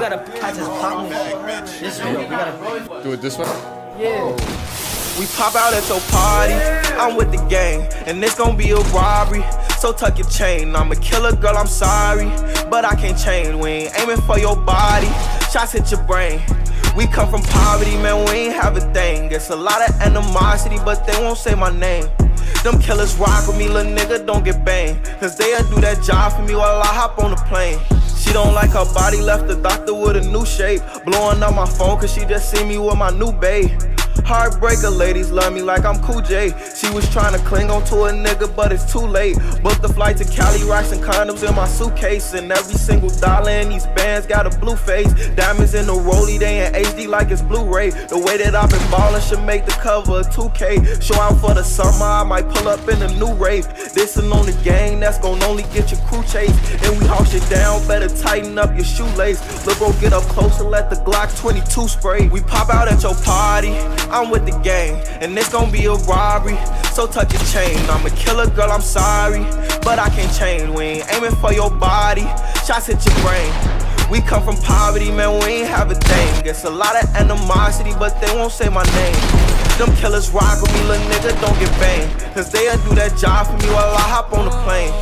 gotta catch his partner. This way, we gotta do it this way. Yeah. We pop out at your party, I'm with the gang, and it's gonna be a robbery. So tuck your chain, I'm a killer, girl, I'm sorry, but I can't change. We ain't aiming for your body, shots hit your brain. We come from poverty, man, we ain't have a thing. It's a lot of animosity, but they won't say my name. Them killers rock with me, little nigga, don't get banged. Cause they'll do that job for me while I hop on the plane. She don't like her body, left the doctor with a new shape. Blowing up my phone cause she just see me with my new babe. Heartbreaker, ladies love me like I'm Cool J. She was trying to cling on to a nigga, but it's too late. Booked the flight to Cali, rocks and condoms in my suitcase. And every single dollar in these bands got a blue face. Diamonds in the rollie, they in HD like it's Blu-ray. The way that I've been ballin' should make the cover of 2K. Show out for the summer, I might pull up in a new rave. Dissin' on the gang, that's gon' only get your crew chased. And we haul shit down, better tighten up your shoelace. Lil' bro, get up close and let the Glock 22 spray. We pop out at your party, I'm with the gang, and it's gonna be a robbery. So tuck your chain, I'm a killer, girl, I'm sorry, but I can't change. We ain't aiming for your body, shots hit your brain. We come from poverty, man, we ain't have a thing. It's a lot of animosity, but they won't say my name. Them killers rock with me, little nigga, don't get banged. Cause they'll do that job for me while I hop on the plane.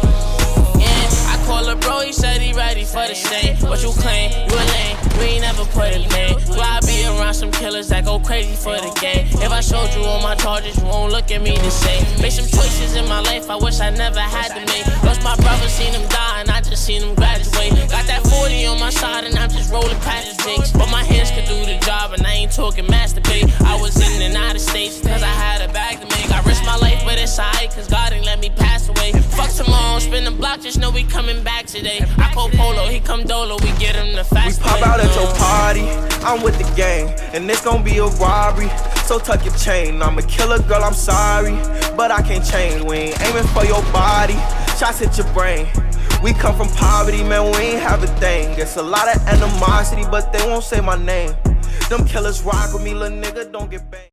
Call a bro, he said he ready for the stain. What you claim? You a lame, you ain't never put a name. Why I be around some killers that go crazy for the game? If I showed you all my charges, you won't look at me the same. Made some choices in my life I wish I never had to make. Lost my brother, seen him die, and I just seen him graduate. Got that 40 on my side, and I'm just rolling past the jinx. But my hands could do the job, and I ain't talking masturbate. I was in and out of states, cause I had a bag to make. I risked my life, but it's alright, cause God ain't let me pass away. Fuck tomorrow, spin the block, just know we coming back today. I call Polo, he come Dolo, we get him the fast. We pop out at your party, I'm with the gang, and it's gonna be a robbery. So tuck your chain, I'm a killer, girl, I'm sorry, but I can't change. We ain't aiming for your body, shots hit your brain. We come from poverty, man, we ain't have a thing. It's a lot of animosity, but they won't say my name. Them killers rock with me, little nigga, don't get banged.